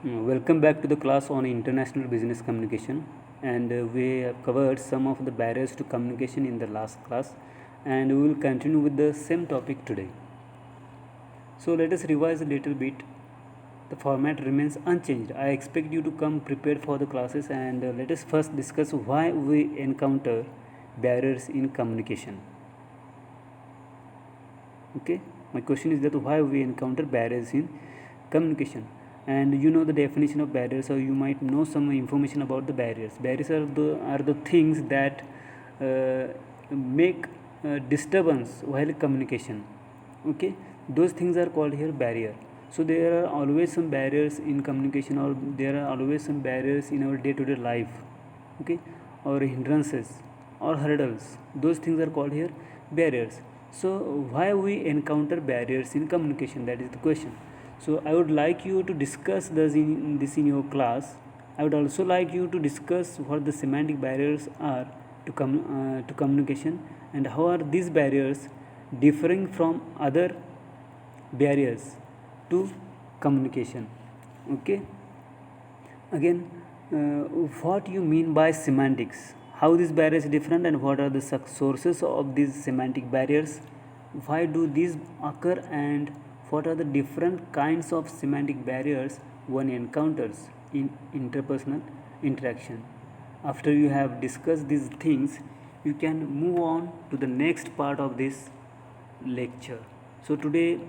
Welcome back to the class on international business communication, and we have covered some of the barriers to communication in the last class, and we will continue with the same topic today. So let us revise a little bit. The format remains unchanged. I expect you to come prepared for the classes, and let us first discuss why we encounter barriers in communication. Okay, my question is that why we encounter barriers in communication, and you know the definition of barriers, or you might know some information about the barriers are the things that make disturbance while communication. Okay, those things are called here barrier. So there are always some barriers in communication, or there are always some barriers in our day-to-day life. Okay, or hindrances or hurdles, those things are called here barriers. So why we encounter barriers in communication, that is the question. So I would like you to discuss this in your class. I would also like you to discuss what the semantic barriers are to communication, and how are these barriers differing from other barriers to communication. Okay, again, what you mean by semantics, how these barriers different, and what are the sources of these semantic barriers, why do these occur, and what are the different kinds of semantic barriers one encounters in interpersonal interaction. After you have discussed these things, you can move on to the next part of this lecture. So today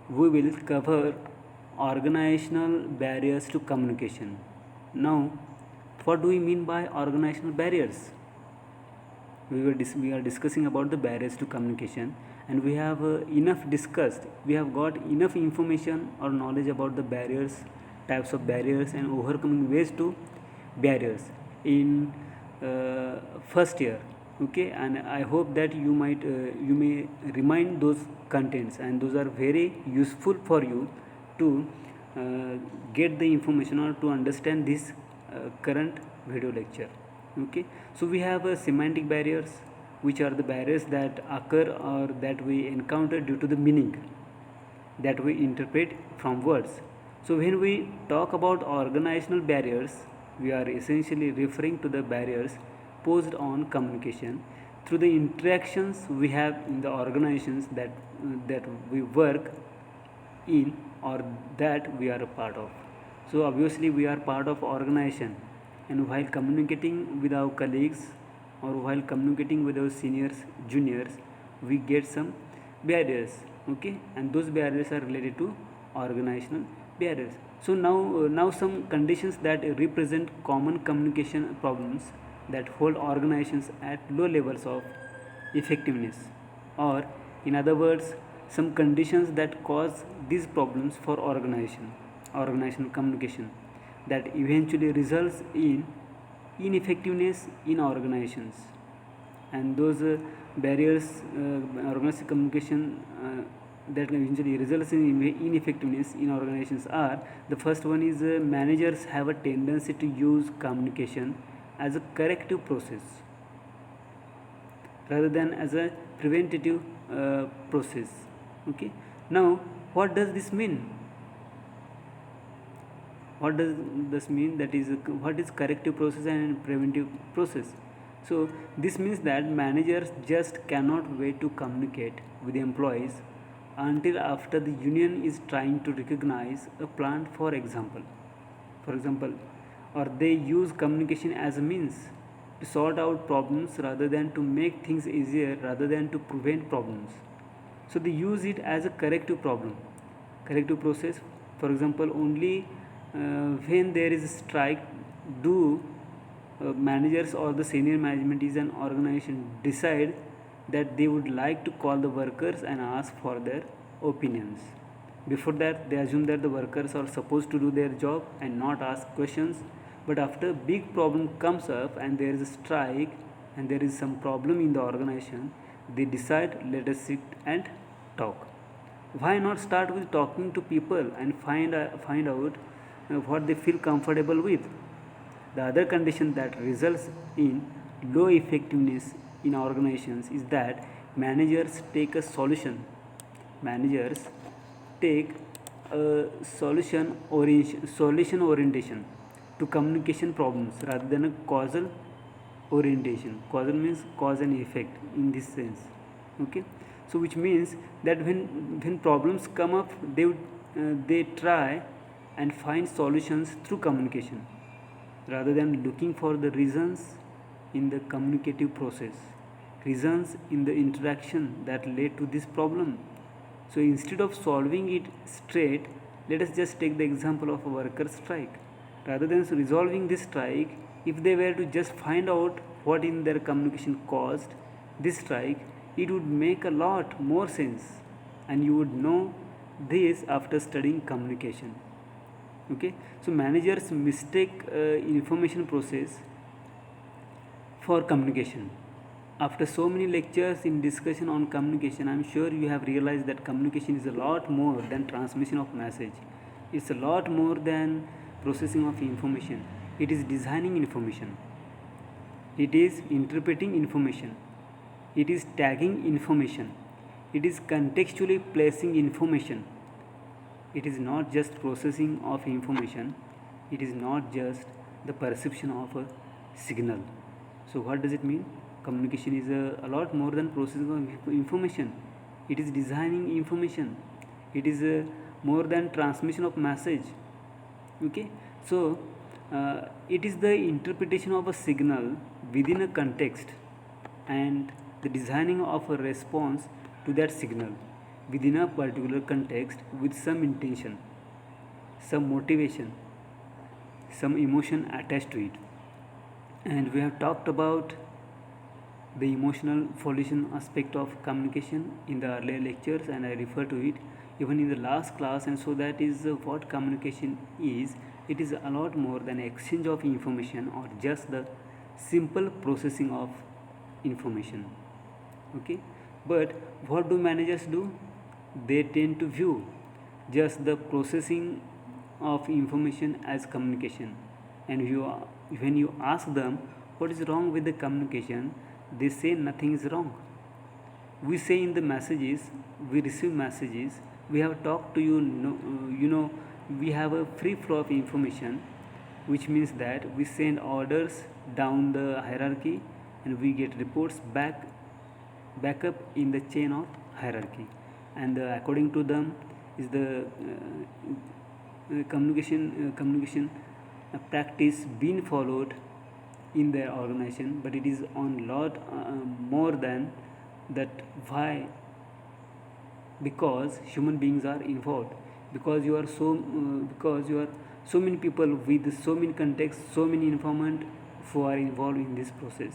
we will cover organizational barriers to communication. Now, what do we mean by organizational barriers? We are discussing about the barriers to communication, and we have enough discussed. We have got enough information or knowledge about the barriers, types of barriers, and overcoming ways to barriers in first year. Okay, and I hope that you may remind those contents, and those are very useful for you to get the information or to understand this current video lecture. Okay, so we have semantic barriers, which are the barriers that occur or that we encounter due to the meaning that we interpret from words. So when we talk about organizational barriers, we are essentially referring to the barriers posed on communication through the interactions we have in the organizations that we work in, or that we are a part of. So obviously we are part of organization, and while communicating with our colleagues, or while communicating with our seniors, juniors, we get some barriers. Okay, and those barriers are related to organizational barriers. So now some conditions that represent common communication problems that hold organizations at low levels of effectiveness, or in other words, some conditions that cause these problems for organizational communication, that eventually results in ineffectiveness in organizations. And those barriers, organizational communication, that eventually results in ineffectiveness in organizations are: the first one is managers have a tendency to use communication as a corrective process rather than as a preventative process. Okay, now what does this mean? What does this mean? That is, what is corrective process and preventive process? So this means that managers just cannot wait to communicate with the employees until after the union is trying to recognize a plant, for example, or they use communication as a means to sort out problems rather than to make things easier, rather than to prevent problems. So they use it as a corrective process. For example, only when there is a strike do managers or the senior management is an organization decide that they would like to call the workers and ask for their opinions. Before that, they assume that the workers are supposed to do their job and not ask questions. But after big problem comes up and there is a strike and there is some problem in the organization, they decide, let us sit and talk. Why not start with talking to people and find out what they feel comfortable with? The other condition that results in low effectiveness in organizations is that managers take solution orientation to communication problems rather than a causal orientation. Causal means cause and effect in this sense. Okay, so which means that when problems come up, they try and find solutions through communication rather than looking for the reasons in the communicative process, reasons in the interaction that led to this problem. So instead of solving it straight, let us just take the example of a worker strike. Rather than resolving this strike, if they were to just find out what in their communication caused this strike, it would make a lot more sense, and you would know this after studying communication. Okay, so managers mistake information process for communication. After so many lectures in discussion on communication, I am sure you have realized that communication is a lot more than transmission of message. It's a lot more than processing of information. It is designing information. It is interpreting information. It is tagging information. It is contextually placing information. It is not just processing of information. It is not just the perception of a signal. So what does it mean? Communication is a lot more than processing of information. It is designing information. It is more than transmission of message. Okay, so it is the interpretation of a signal within a context and the designing of a response to that signal within a particular context with some intention, some motivation, some emotion attached to it. And we have talked about the emotional volition aspect of communication in the earlier lectures, and I refer to it even in the last class. And so that is what communication is. It is a lot more than exchange of information or just the simple processing of information. Okay, but what do managers do? They tend to view just the processing of information as communication, and when you ask them what is wrong with the communication, they say nothing is wrong. We say in the messages, we receive messages, we have talked to you, we have a free flow of information, which means that we send orders down the hierarchy and we get reports back up in the chain of hierarchy, and according to them is the communication practice being followed in their organization. But it is on lot more than that. Why? Because human beings are involved, because you are so many people with so many contexts, so many informant who are involved in this process.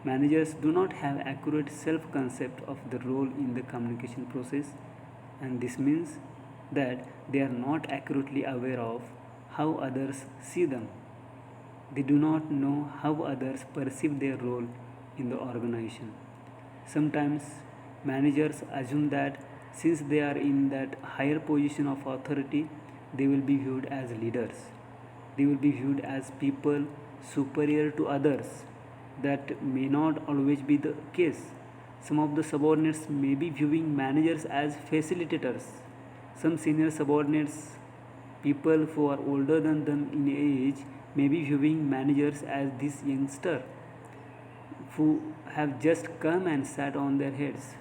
Managers do not have accurate self-concept of the role in the communication process, and this means that they are not accurately aware of how others see them. They do not know how others perceive their role in the organization. Sometimes managers assume that since they are in that higher position of authority, they will be viewed as leaders. They will be viewed as people superior to others. That may not always be the case. Some of the subordinates may be viewing managers as facilitators. Some senior subordinates, people who are older than them in age, may be viewing managers as this youngster who have just come and sat on their heads.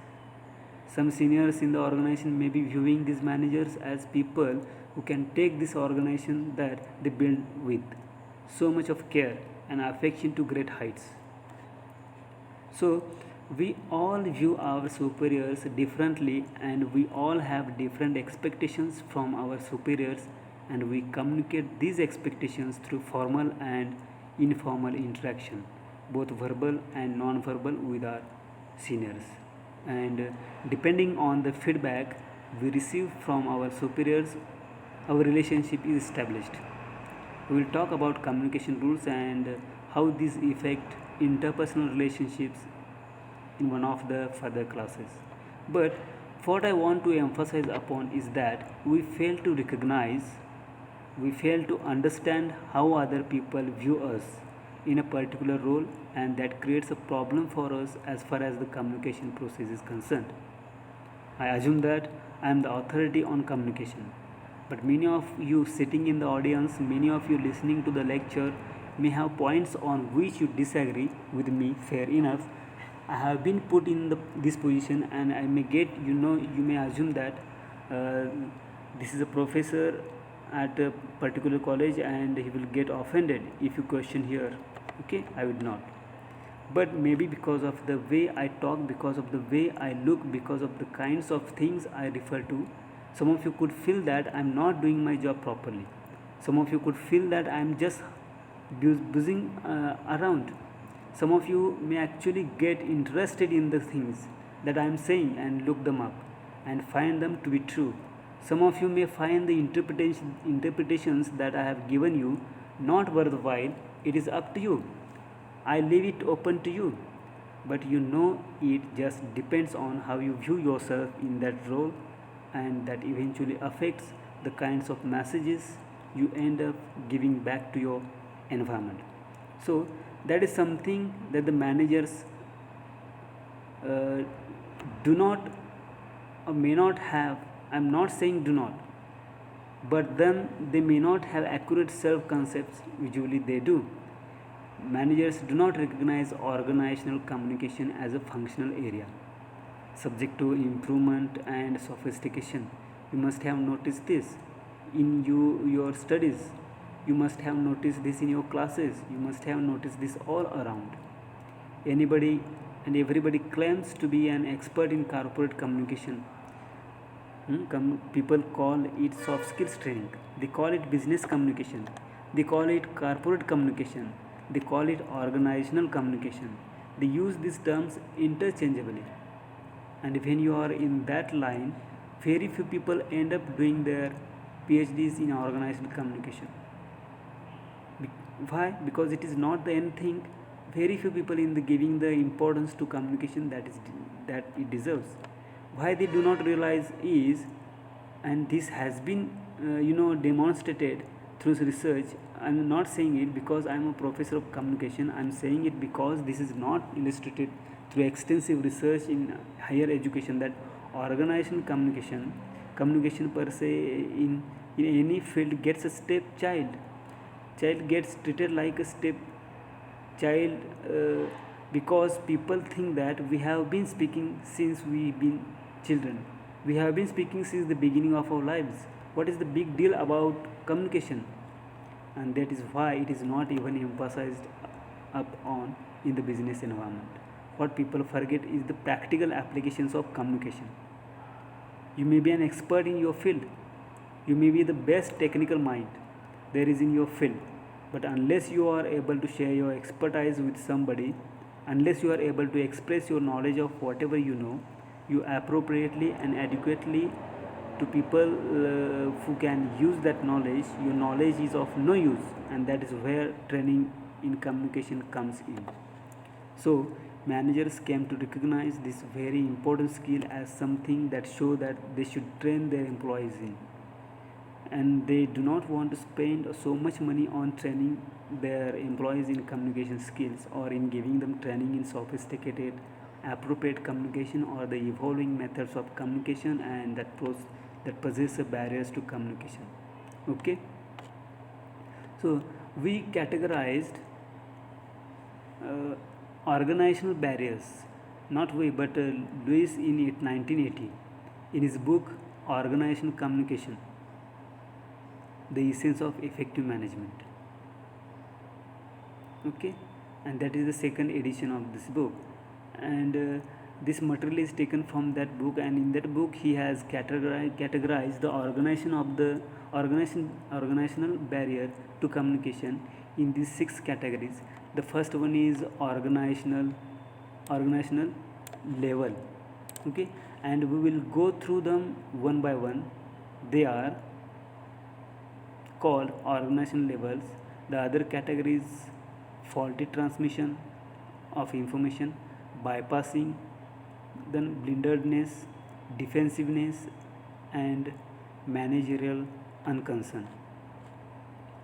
Some seniors in the organization may be viewing these managers as people who can take this organization that they build with so much of care and affection to great heights. So we all view our superiors differently, and we all have different expectations from our superiors, and we communicate these expectations through formal and informal interaction, both verbal and non-verbal, with our seniors. And depending on the feedback we receive from our superiors, our relationship is established. We will talk about communication rules and how these affect interpersonal relationships in one of the further classes. But what I want to emphasize upon is that we fail to understand how other people view us in a particular role, and that creates a problem for us as far as the communication process is concerned. I assume that I am the authority on communication. But many of you sitting in the audience, many of you listening to the lecture may have points on which you disagree with me. Fair enough. I have been put in this position, and I may get, you may assume that uh, this is a professor at a particular college and he will get offended if you question here. Okay, I will not. But maybe because of the way I talk, because of the way I look, because of the kinds of things I refer to, some of you could feel that I'm not doing my job properly. Some of you could feel that I'm just buzzing around. Some of you may actually get interested in the things that I'm saying and look them up and find them to be true. Some of you may find the interpretations that I have given you not worthwhile. It is up to you. I leave it open to you. But it just depends on how you view yourself in that role, and that eventually affects the kinds of messages you end up giving back to your environment. So, that is something that the managers uh, do not or may not have. I'm not saying do not, but then they may not have accurate self concepts. Usually they do. Managers do not recognize organizational communication as a functional area subject to improvement and sophistication. You must have noticed this in your studies. You must have noticed this in your classes. You must have noticed this all around. Anybody and everybody claims to be an expert in corporate communication. People call it soft skills training. They call it business communication. They call it corporate communication. They call it organizational communication. They use these terms interchangeably. And when you are in that line, very few people end up doing their PhDs in organizational communication. Why? Because it is not the end thing. Very few people in the giving the importance to communication that it deserves. Why they do not realize is, and this has been demonstrated through research. I'm not saying it because I'm a professor of communication. I'm saying it because this is not illustrated through extensive research in higher education, that organizational communication per se, in any field, gets a child gets treated like a step child, because people think that we have been speaking since we've been children. We have been speaking since the beginning of our lives. What is the big deal about communication? And that is why it is not even emphasized up on in the business environment. What people forget is the practical applications of communication. You may be an expert in your field. You may be the best technical mind there is in your field. But unless you are able to share your expertise with somebody, unless you are able to express your knowledge of whatever you know, you appropriately and adequately to people who can use that knowledge, your knowledge is of no use, and that is where training in communication comes in. So, managers came to recognize this very important skill as something that show that they should train their employees in, and they do not want to spend so much money on training their employees in communication skills, or in giving them training in sophisticated appropriate communication, or the evolving methods of communication, and that possess barriers to communication. Okay, so we categorized organizational barriers, not we, but Lewis in 1980 in his book Organizational Communication, the essence of effective management. Okay, and that is the second edition of this book, and this material is taken from that book, and in that book he has categorized the organizational barrier to communication in these 6 categories. The first one is organizational level. Okay, and we will go through them one by one. They are called organizational levels. The other categories: faulty transmission of information, bypassing, then blindness, defensiveness, and managerial unconcern.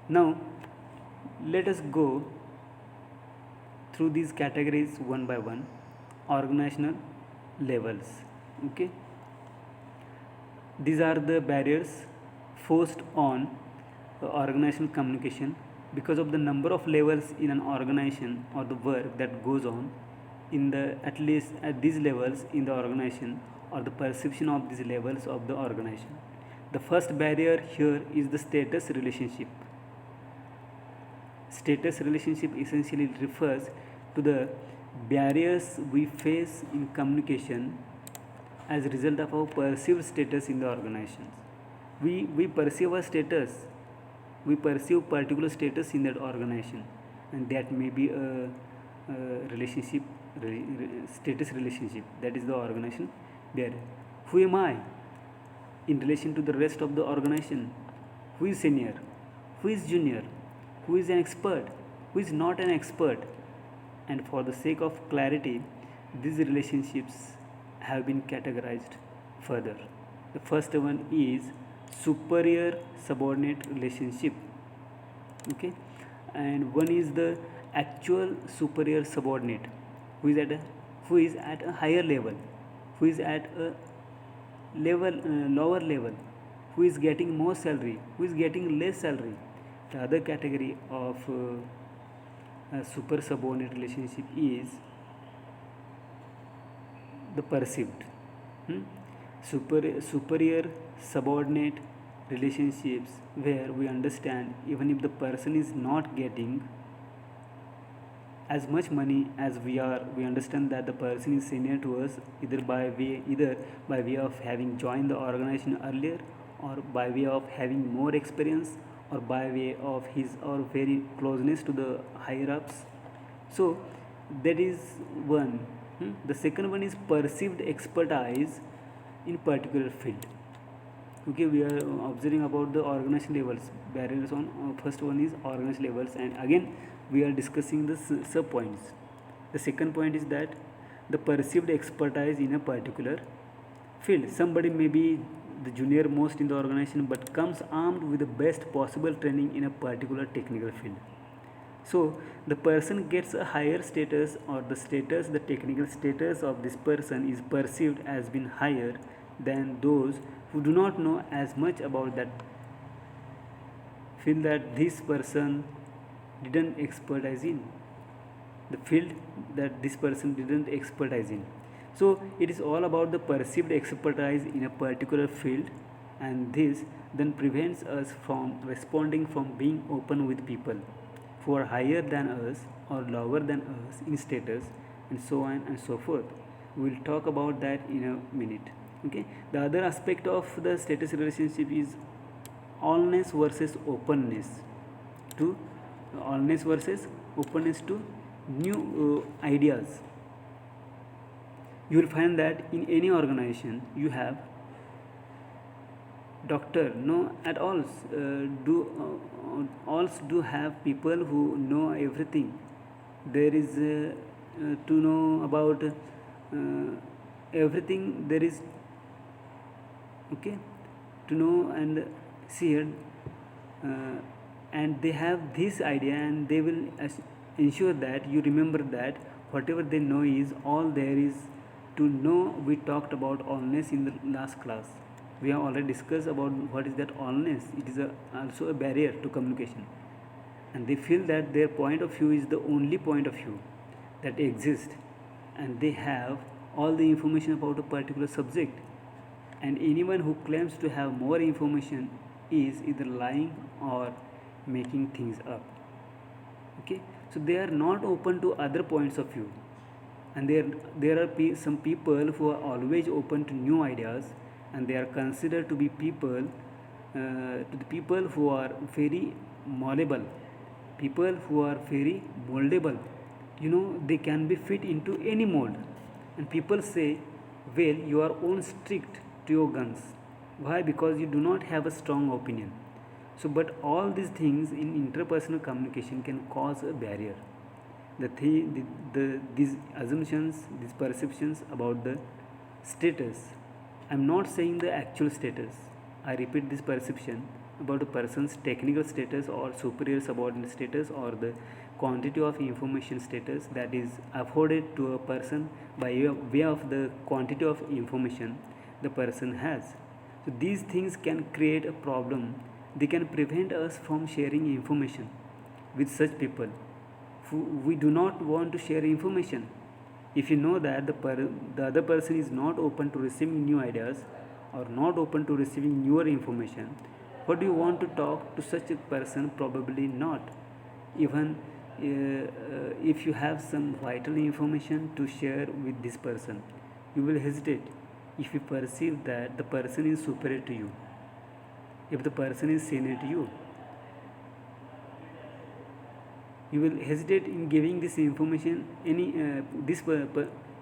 Now, let us go through these categories one by one. Organizational levels. Okay, these are the barriers forced on organizational communication because of the number of levels in an organization or the work that goes on in the at least at these levels in the organization or the perception of these levels of the organization. The first barrier here is the status relationship. Status relationship essentially refers to the barriers we face in communication as a result of our perceived status in the organizations. We perceive a status, we perceive particular status in that organization, and that may be a relationship, status relationship, that is the organization barrier. Who am I in relation to the rest of the organization? Who is senior? Who is junior? Who is an expert? Who is not an expert? And for the sake of clarity, these relationships have been categorized further. The first one is superior subordinate relationship. Okay, and one is the actual superior subordinate who is at a higher level, who is at a lower level, who is getting more salary, who is getting less salary. The other category of a super subordinate relationship is the perceived. Superior subordinate relationships where we understand even if the person is not getting as much money as we are, we understand that the person is senior to us either by way of having joined the organization earlier, or by way of having more experience, or by way of his or very closeness to the higher ups. So that is one. The second one is perceived expertise in particular field. Okay, we are observing about the organization levels barriers on first one is organization levels, and again we are discussing the sub points. The second point is that the perceived expertise in a particular field. Somebody may be the junior most in the organization but comes armed with the best possible training in a particular technical field. So the person gets a higher status, or the technical status of this person is perceived as being higher than those who do not know as much about that field that this person didn't expertise in, the field that this person didn't expertise in. So it is all about the perceived expertise in a particular field, and this then prevents us from responding, from being open with people who are higher than us or lower than us in status, and so on and so forth. We will talk about that in a minute. Okay, the other aspect of the status relationship is allness versus openness to new ideas. You will find that in any organization you have doctor no at all do have people who know everything. There is to know about everything there is. Okay, to know and see it, and they have this idea, and they will ensure that you remember that whatever they know is all there is to know. We talked about allness in the last class. We have already discussed about what is that allness. It is also a barrier to communication, and they feel that their point of view is the only point of view that exists, and they have all the information about a particular subject, and anyone who claims to have more information is either lying or making things up. Okay, so they are not open to other points of view, and there are some people who are always open to new ideas, and they are considered to be people who are very malleable, people who are very moldable. They can be fit into any mold, and people say, well, you are on strict to your guns. Why? Because you do not have a strong opinion. So but all these things in interpersonal communication can cause a barrier. These assumptions, these perceptions about the status. I am not saying the actual status. I repeat, this perception about a person's technical status or superior subordinate status, or the quantity of information status that is afforded to a person by way of the quantity of information the person has. So these things can create a problem. They can prevent us from sharing information with such people who we do not want to share information. If you know that the other person is not open to receiving new ideas or not open to receiving newer information, what do you want to talk to such a person? Probably not. Even if you have some vital information to share with this person, you will hesitate if you perceive that the person is superior to you, if the person is senior to you. You will hesitate in giving this information any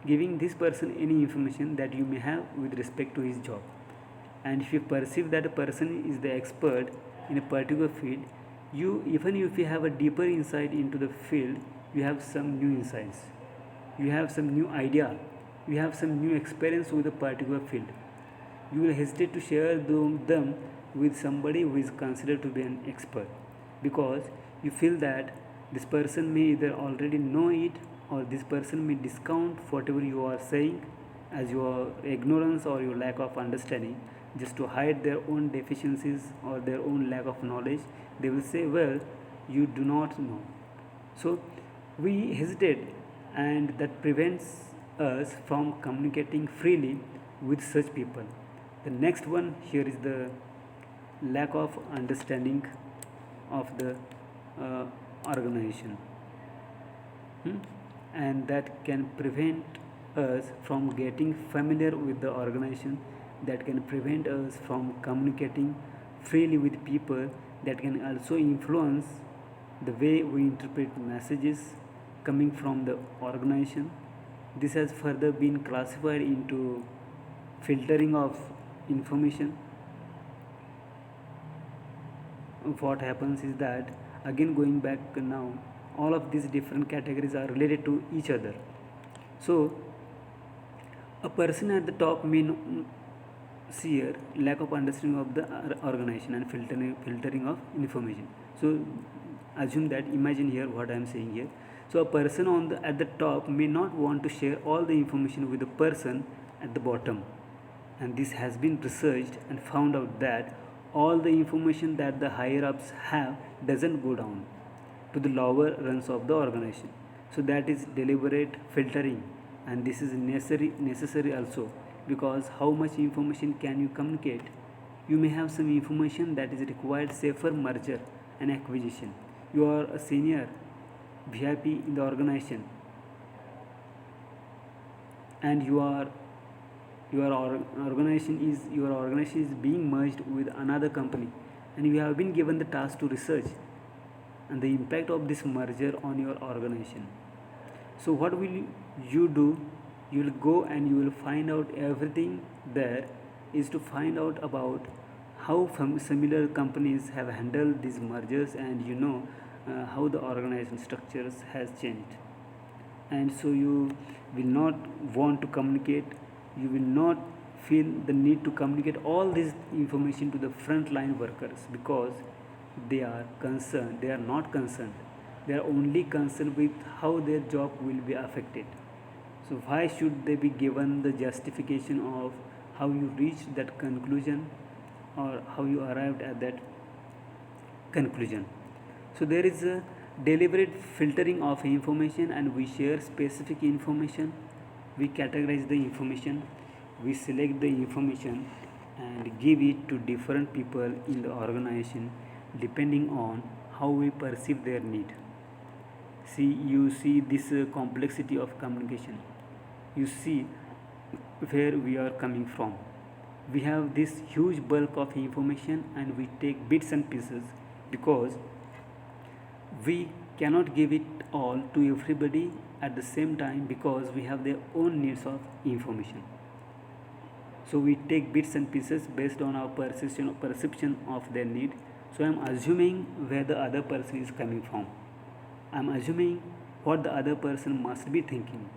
giving this person any information that you may have with respect to his job. And if you perceive that a person is the expert in a particular field, you, even if you have a deeper insight into the field, you have some new insights, you have some new idea, you have some new experience with a particular field, you will hesitate to share them with somebody who is considered to be an expert, because you feel that this person may either already know it, or this person may discount whatever you are saying as your ignorance or your lack of understanding, just to hide their own deficiencies or their own lack of knowledge. They will say, well, you do not know. So we hesitate, and that prevents us from communicating freely with such people. The next one here is the lack of understanding of the uh, organization. Hmm? And that can prevent us from getting familiar with the organization, that can prevent us from communicating freely with people, that can also influence the way we interpret messages coming from the organization. This has further been classified into filtering of information. What happens is that, again going back now, all of these different categories are related to each other. So a person at the top may see here lack of understanding of the organization and filtering of information. So assume that, imagine here what I am saying here. So a person at the top may not want to share all the information with the person at the bottom, and this has been researched and found out that all the information that the higher ups have doesn't go down to the lower runs of the organization. So that is deliberate filtering, and this is necessary also, because how much information can you communicate? You may have some information that is required, say for merger and acquisition. You are a senior VIP in the organization, and your organization is being merged with another company, and you have been given the task to research and the impact of this merger on your organization. So what will you do? You will go and you will find out everything there is to find out about how similar companies have handled these mergers, and how the organization structures has changed. And so you will not want to communicate, you will not feel the need to communicate all this information to the frontline workers, because they are not concerned, they are only concerned with how their job will be affected. So why should they be given the justification of how you reached that conclusion or how you arrived at that conclusion? So there is a deliberate filtering of information, and we share specific information, we categorize the information, we select the information and give it to different people in the organization depending on how we perceive their need. You see this complexity of communication. You see where we are coming from. We have this huge bulk of information and we take bits and pieces, because we cannot give it all to everybody at the same time, because we have their own needs of information. So we take bits and pieces based on our perception of their need. So I am assuming where the other person is coming from. I am assuming what the other person must be thinking,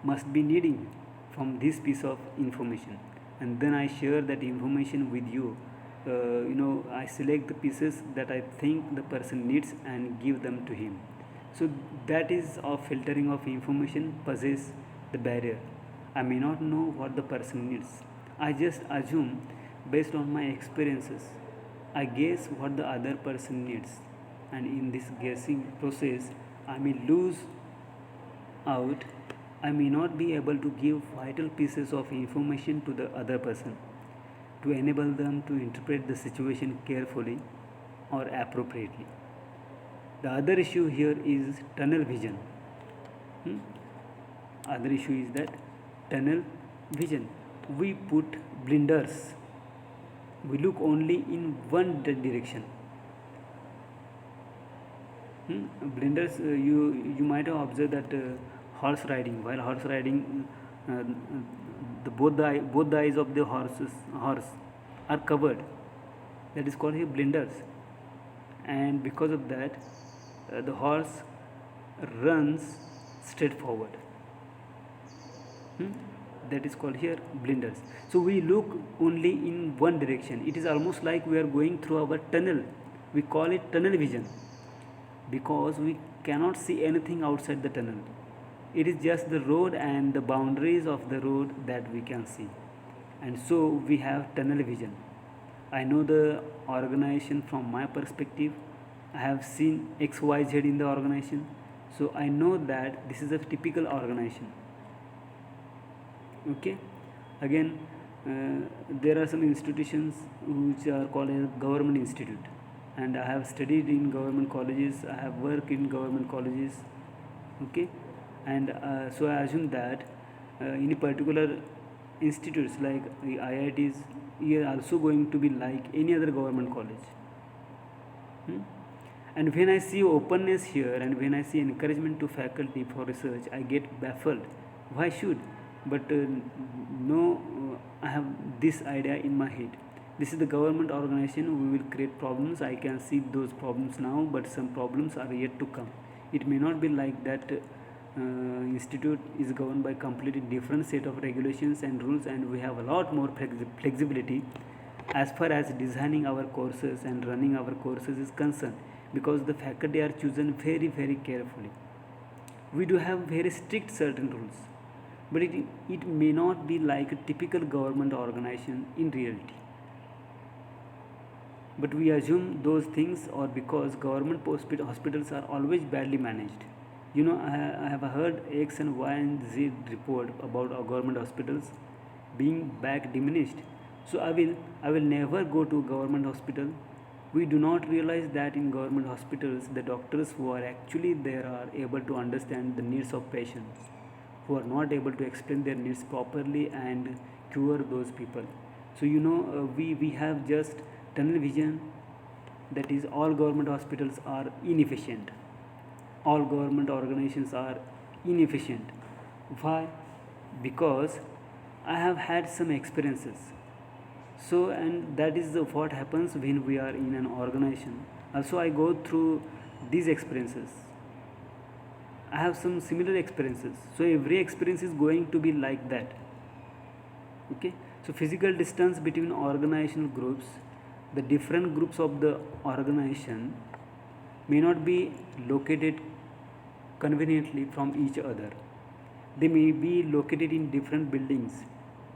must be needing from this piece of information, and then I share that information with you. I select the pieces that I think the person needs and give them to him. So that is of filtering of information possess the barrier. I may not know what the person needs. I just assume based on my experiences. I guess what the other person needs, and in this guessing process I may lose out. I may not be able to give vital pieces of information to the other person to enable them to interpret the situation carefully or appropriately. The other issue here is tunnel vision. Hmm? Other issue is that tunnel vision. We put blinders. We look only in one direction. Blinders. You might have observed that horse riding. While horse riding, both the eyes of the horse are covered. That is called here blinders, and because of that, the horse runs straight forward. That is called here blinders. So we look only in one direction. It is almost like we are going through our tunnel. We call it tunnel vision because we cannot see anything outside the tunnel. It is just the road and the boundaries of the road that we can see, and so we have tunnel vision. I know the organization from my perspective. I have seen XYZ in the organization, so I know that this is a typical organization. Okay, again, there are some institutions which are called a government institute, and I have studied in government colleges. I have worked in government colleges. Okay, and so I assume that in a particular institutes like the IITs are also going to be like any other government college. And when I see openness here and when I see encouragement to faculty for research, I get baffled. Why should? But no, I have this idea in my head. This is the government organization. We will create problems. I can see those problems now, but some problems are yet to come. It may not be like that. Institute is governed by completely different set of regulations and rules, and we have a lot more flexibility as far as designing our courses and running our courses is concerned, because the faculty are chosen very carefully. We do have very strict certain rules, but it may not be like a typical government organization in reality. But we assume those things, or because government hospitals are always badly managed. I have heard X and Y and Z report about our government hospitals being back diminished. So I will never go to government hospital. We do not realize that in government hospitals, the doctors who are actually there are able to understand the needs of patients, who are not able to explain their needs properly and cure those people. So we have just tunnel vision, that is all government hospitals are inefficient. All government organizations are inefficient. Why? Because I have had some experiences. So, and that is what happens when we are in an organization. Also, I go through these experiences. I have some similar experiences. So every experience is going to be like that. Okay. So physical distance between organizational groups, the different groups of the organization may not be located conveniently from each other. They may be located in different buildings.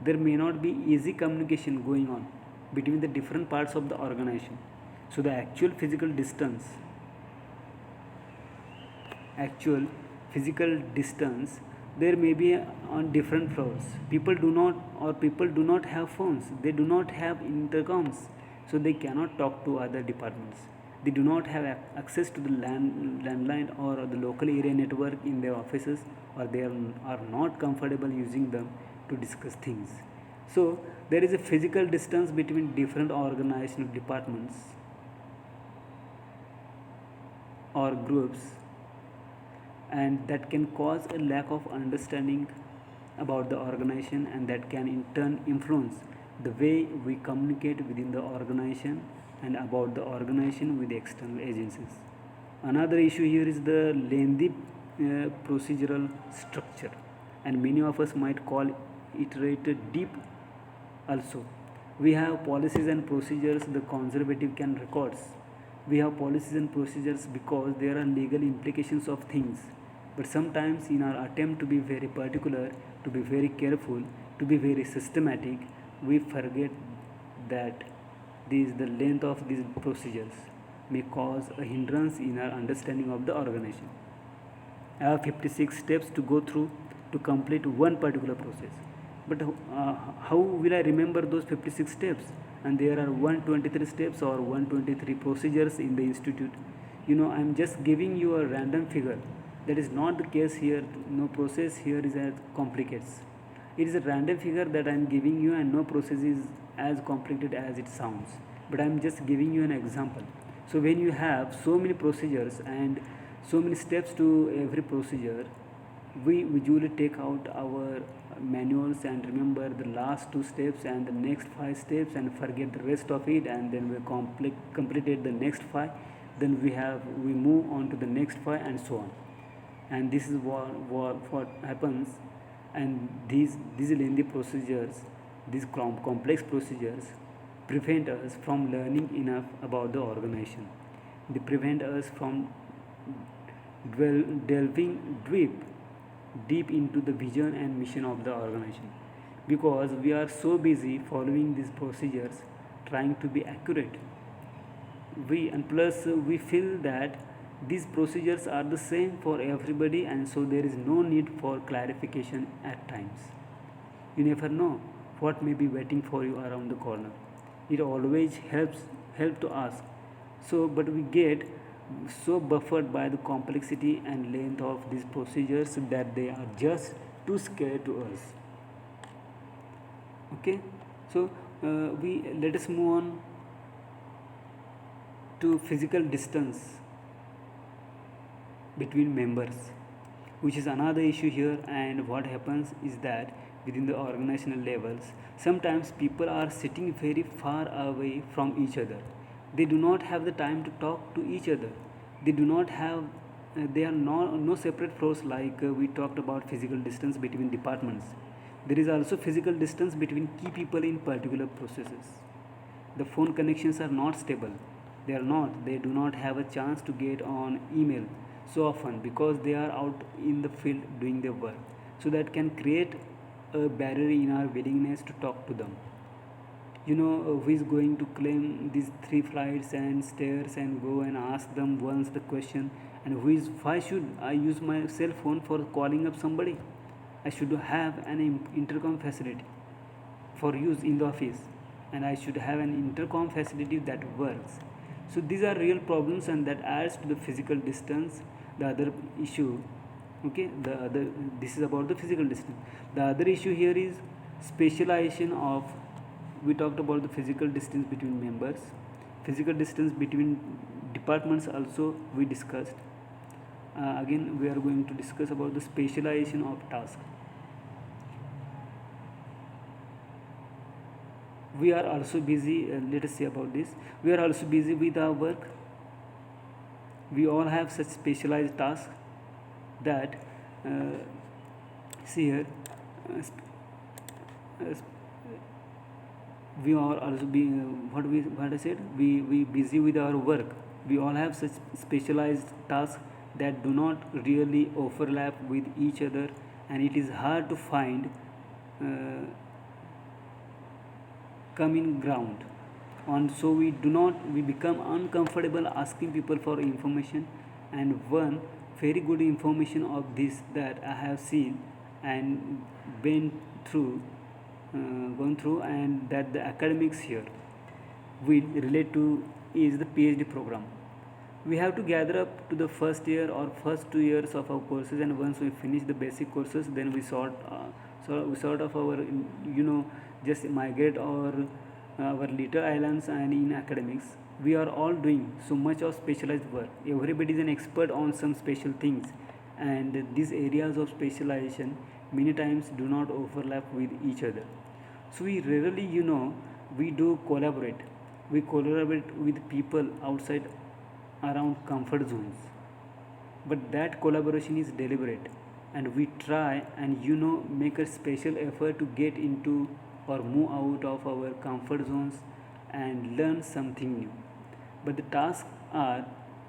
There may not be easy communication going on between the different parts of the organization. So the actual physical distance, there may be on different floors. People do not have phones. They do not have intercoms, so they cannot talk to other departments. They do not have access to the landline or the local area network in their offices, or they are not comfortable using them to discuss things. So there is a physical distance between different organizational departments or groups, and that can cause a lack of understanding about the organization, and that can in turn influence the way we communicate within the organization and about the organization with the external agencies. Another issue here is the lengthy procedural structure, and many of us might call it deep also. We have policies and procedures the conservative can record. We have policies and procedures because there are legal implications of things, but sometimes in our attempt to be very particular, to be very careful, to be very systematic, we forget that the length of these procedures may cause a hindrance in our understanding of the organization. I have 56 steps to go through to complete one particular process. But how will I remember those 56 steps? And there are 123 steps or 123 procedures in the institute. I'm just giving you a random figure. That is not the case here. No process here is as complicates. It is a random figure that I am giving you, and no process is as complicated as it sounds. But I am just giving you an example. So when you have so many procedures and so many steps to every procedure, we usually take out our manuals and remember the last two steps and the next five steps and forget the rest of it, and then we completed the next five, then we move on to the next five, and so on. And this is what happens. And these lengthy procedures, these complex procedures prevent us from learning enough about the organization. They prevent us from delving deep into the vision and mission of the organization, because we are so busy following these procedures, trying to be accurate. And plus we feel that these procedures are the same for everybody, and so there is no need for clarification at times. You never know what may be waiting for you around the corner. It always help to ask. But we get so buffered by the complexity and length of these procedures that they are just too scary to us. Okay, so we let us move on to physical distance between members, which is another issue here. And what happens is that within the organizational levels, sometimes people are sitting very far away from each other. They do not have the time to talk to each other. They do not have they are no separate floors, like we talked about physical distance between departments. There is also physical distance between key people in particular processes. The phone connections are not stable. They do not have a chance to get on email so often because they are out in the field doing their work. So that can create a barrier in our willingness to talk to them. Who is going to claim these three flights and stairs and go and ask them once the question? And why should I use my cell phone for calling up somebody? I should have an intercom facility for use in the office, and I should have an intercom facility that works. So these are real problems, and that adds to the physical distance. The other issue, okay, this is about the physical distance. The other issue here is specialization of. We talked about the physical distance between members, physical distance between departments also we discussed. Again we are going to discuss about the specialization of tasks. We are also busy, let us say about this, we are also busy with our work. We all have such specialized tasks that see here we are also what I said, we busy with our work. We all have such specialized tasks that do not really overlap with each other, and it is hard to find common ground. And so we become uncomfortable asking people for information. And one very good information of this that I have seen and been through gone through, and that the academics here will relate to, is the PhD program. We have to gather up to the first year or first 2 years of our courses, and once we finish the basic courses, then we sort of our just migrate our little islands. And in academics we are all doing so much of specialized work. Everybody is an expert on some special things, and these areas of specialization many times do not overlap with each other. So we rarely we collaborate with people outside around comfort zones, but that collaboration is deliberate, and we try and make a special effort to get into or move out of our comfort zones and learn something new. But the tasks are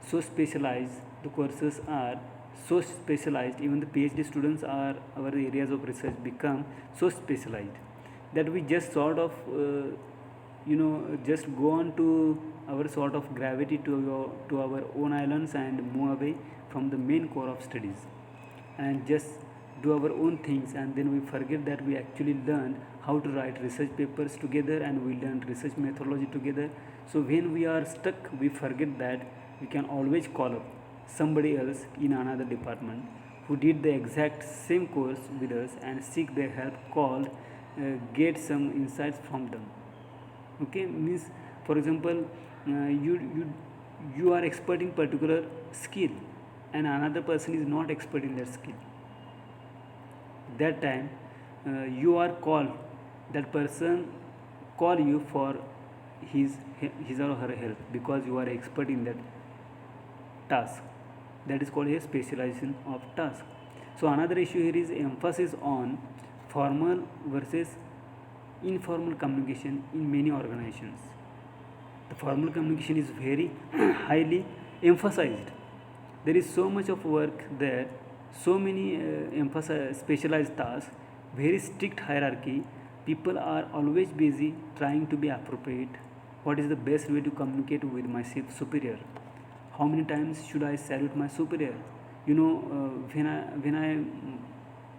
so specialized, the courses are so specialized, even the PhD students are, our areas of research become so specialized that we just sort of just go on to our sort of gravity to our own islands and move away from the main core of studies and just do our own things, and then we forget that we actually learned how to write research papers together and we learned research methodology together. So when we are stuck, we forget that we can always call up somebody else in another department who did the exact same course with us and seek their help, called get some insights from them. Okay, means for example, you are expert in particular skill and another person is not expert in that skill. That time you are called, that person call you for his or her help because you are expert in that task. That is called a specialization of task. So another issue here is emphasis on formal versus informal communication in many organizations. The formal communication is very highly emphasized. There is so much of work there, so many specialized tasks, very strict hierarchy. People are always busy trying to be appropriate. What is the best way to communicate with my superior? How many times should I salute my superior? When I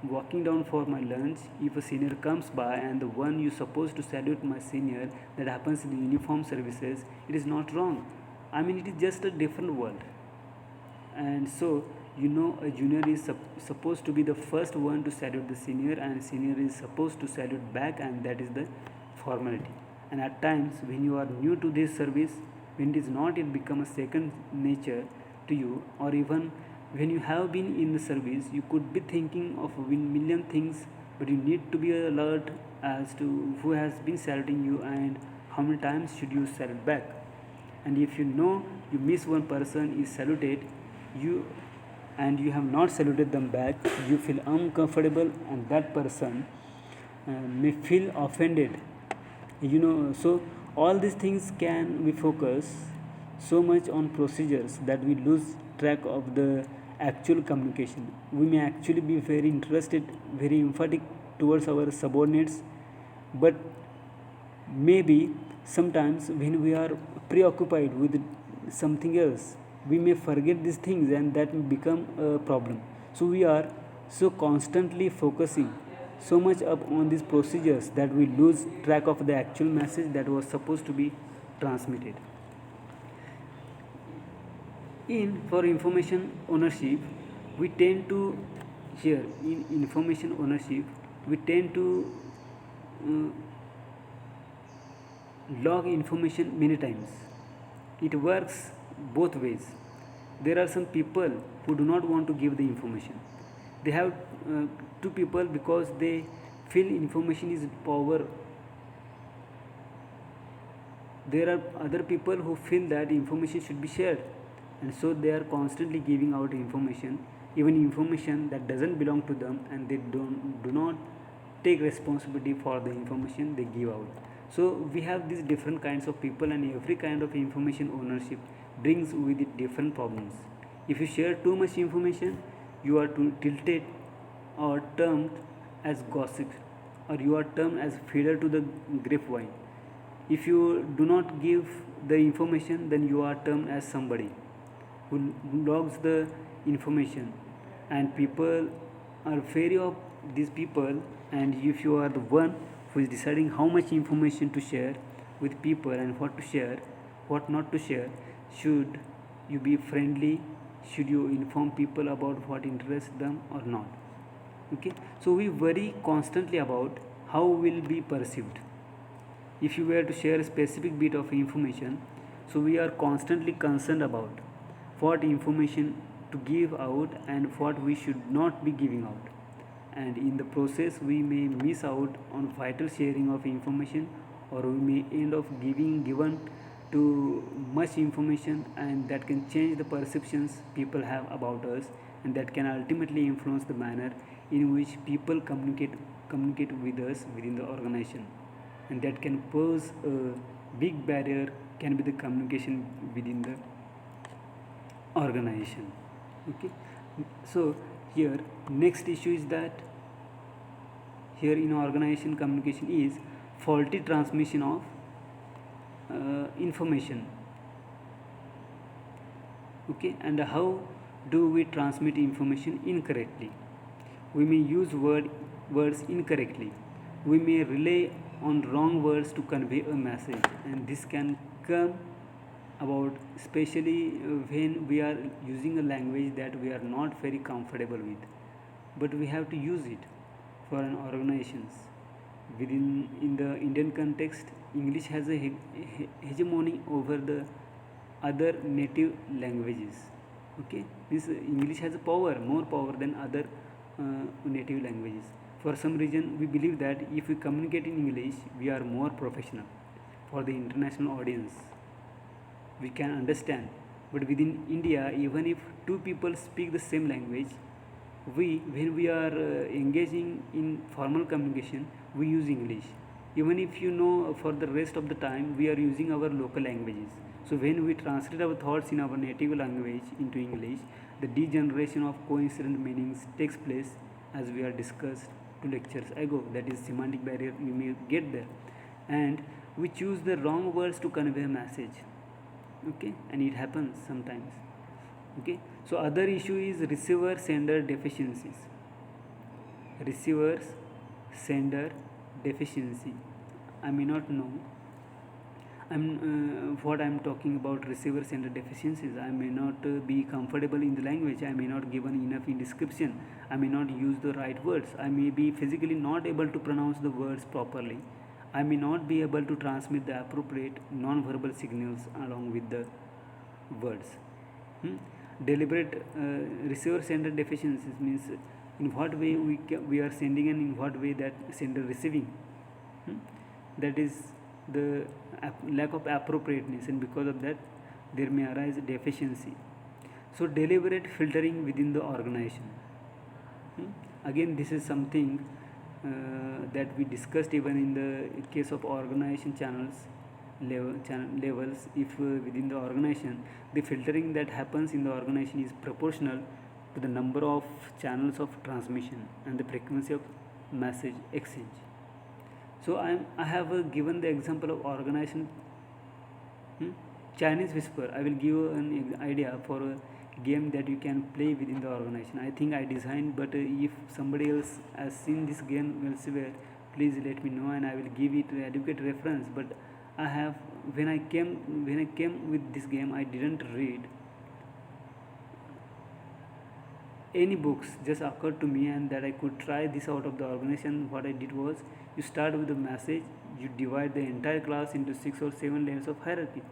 walking down for my lunch, if a senior comes by and the one you supposed to salute my senior, that happens in uniform services, it is not wrong. I mean, it is just a different world. And so a junior is supposed to be the first one to salute the senior, and senior is supposed to salute back, and that is the formality. And at times when you are new to this service, when it is not yet become a second nature to you, or even when you have been in the service, you could be thinking of a million things, but you need to be alert as to who has been saluting you and how many times should you salute back. And if you miss one person is saluted, you and you have not saluted them back, you feel uncomfortable and that person may feel offended. So all these things can we focus so much on procedures that we lose track of the actual communication. We may actually be very interested, very emphatic towards our subordinates, but maybe sometimes when we are preoccupied with something else, we may forget these things and that may become a problem. So we are so constantly focusing so much up on these procedures that we lose track of the actual message that was supposed to be transmitted. For information ownership, we tend to here in information ownership we tend to uh, log information many times. It works both ways. There are some people who do not want to give the information. They have two people because they feel information is power. There are other people who feel that information should be shared, and so they are constantly giving out information, even information that doesn't belong to them, and they do not take responsibility for the information they give out. So we have these different kinds of people, and every kind of information ownership brings with it different problems. If you share too much information, you are tilted or termed as gossip, or you are termed as feeder to the grapevine. If you do not give the information, then you are termed as somebody who logs the information, and people are wary of these people. And if you are the one who is deciding how much information to share with people and what to share, what not to share, should you be friendly, should you inform people about what interests them or not? Okay, so we worry constantly about how will be perceived. If you were to share a specific bit of information, so we are constantly concerned about what information to give out and what we should not be giving out, and in the process we may miss out on vital sharing of information, or we may end up given too much information, and that can change the perceptions people have about us, and that can ultimately influence the manner in which people communicate with us within the organization, and that can pose a big barrier, can be the communication within the organization. Okay, so here next issue is that here in organization communication is faulty transmission of information. Okay, and how do we transmit information incorrectly? We may use words incorrectly. We may rely on wrong words to convey a message, and this can come about especially when we are using a language that we are not very comfortable with, but we have to use it for an organizations. Within in the Indian context, English has a hegemony over the other native languages. Okay, this English has a power, more power than other native languages. For some reason, we believe that if we communicate in English, we are more professional for the international audience. We can understand. But within India, even if two people speak the same language, when we are engaging in formal communication, we use English. Even if you know, for the rest of the time, we are using our local languages. So when we translate our thoughts in our native language into English, the degeneration of coincident meanings takes place, as we are discussed 2 lectures ago. That is semantic barrier. You may get there, and we choose the wrong words to convey a message. Okay, and it happens sometimes. Okay, so other issue is receiver sender deficiencies. Receivers sender deficiency. I may not know what I'm talking about. Receiver sender deficiencies. I may not be comfortable in the language. I may not given enough in description. I may not use the right words. I may be physically not able to pronounce the words properly. I may not be able to transmit the appropriate non-verbal signals along with the words. Deliberate receiver sender deficiencies means in what way we are sending and in what way that sender receiving. That is the lack of appropriateness, and because of that there may arise deficiency. So deliberate filtering within the organization. Again, this is something that we discussed even in the case of organization levels. If within the organization the filtering that happens in the organization is proportional to the number of channels of transmission and the frequency of message exchange. So I have given the example of organization. Chinese whisper. I will give an idea for a game that you can play within the organization. I think I designed, but if somebody else has seen this game elsewhere, please let me know and I will give it adequate reference. But I have when I came with this game, I didn't read any books. Just occurred to me and that I could try this out of the organization. What I did was, you start with the message, you divide the entire class into 6 or 7 layers of hierarchy.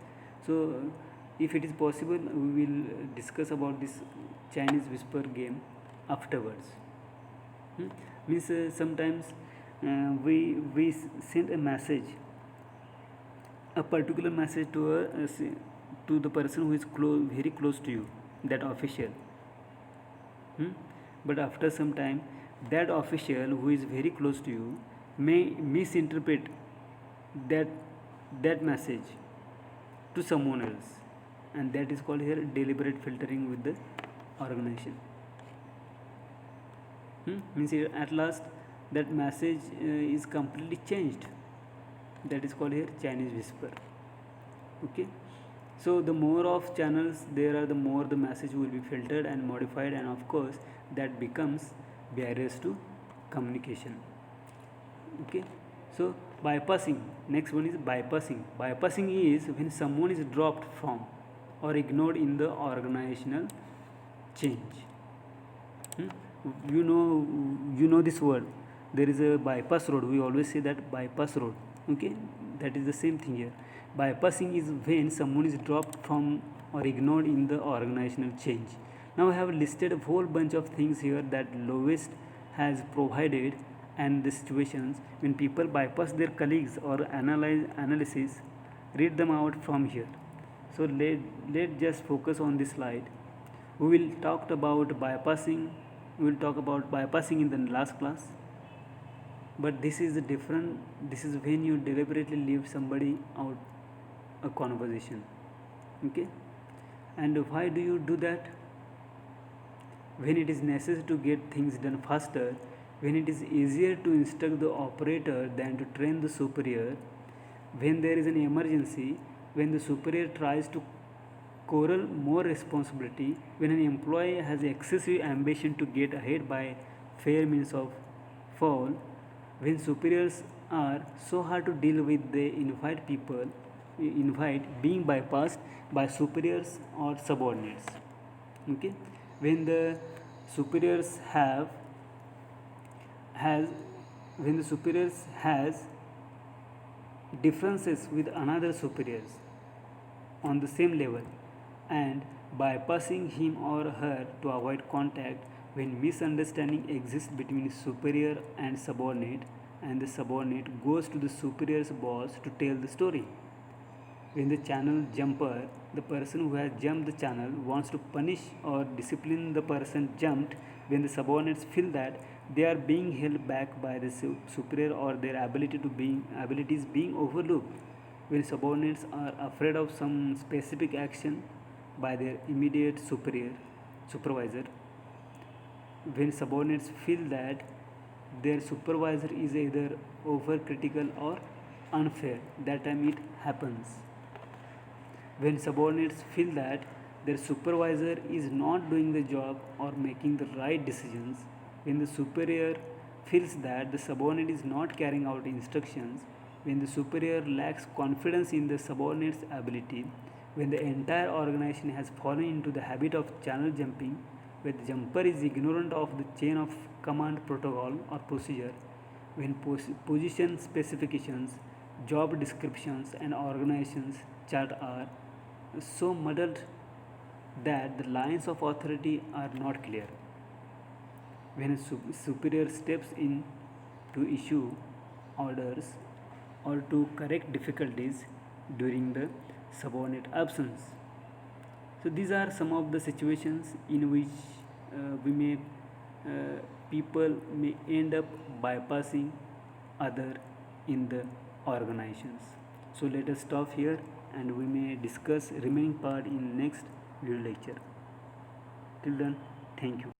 So if it is possible, we will discuss about this Chinese whisper game afterwards. Means sometimes we send a message, a particular message to the person who is very close to you, that official. But after some time, that official who is very close to you may misinterpret that message to someone else, and that is called here deliberate filtering with the organization. Means at last that message is completely changed. That is called here Chinese whisper. Okay, so the more of channels there are, the more the message will be filtered and modified, and of course that becomes barriers to communication. Okay, so bypassing. Next one is bypassing. Bypassing is when someone is dropped from or ignored in the organizational change. You know this word. There is a bypass road. We always say that bypass road. Okay, that is the same thing here. Bypassing is when someone is dropped from or ignored in the organizational change. Now I have listed a whole bunch of things here that Lowest has provided, and the situations when people bypass their colleagues or analysis. Read them out from here. So let just focus on this slide. We will talk about bypassing. We will talk about bypassing in the last class. But this is different. This is when you deliberately leave somebody out a conversation. Okay, and why do you do that? When it is necessary to get things done faster, when it is easier to instruct the operator than to train the superior, when there is an emergency, when the superior tries to corral more responsibility, when an employee has excessive ambition to get ahead by fair means of foul, when superiors are so hard to deal with, they invite being bypassed by superiors or subordinates. Okay, when the superiors has when the superiors has differences with another superiors on the same level and bypassing him or her to avoid contact, when misunderstanding exists between superior and subordinate, and the subordinate goes to the superior's boss to tell the story. When the channel jumper, the person who has jumped the channel, wants to punish or discipline the person jumped, when the subordinates feel that they are being held back by the superior or their abilities being overlooked, when subordinates are afraid of some specific action by their immediate supervisor, when subordinates feel that their supervisor is either overcritical or unfair, that time it happens. When subordinates feel that their supervisor is not doing the job or making the right decisions, when the superior feels that the subordinate is not carrying out instructions, when the superior lacks confidence in the subordinate's ability, when the entire organization has fallen into the habit of channel jumping, when the jumper is ignorant of the chain of command protocol or procedure, when position specifications, job descriptions, and organizations chart are so muddled that the lines of authority are not clear, when a superior steps in to issue orders or to correct difficulties during the subordinate absence. So these are some of the situations in which we may people may end up bypassing other in the organizations. So let us stop here and we may discuss remaining part in next video lecture. Till then, thank you.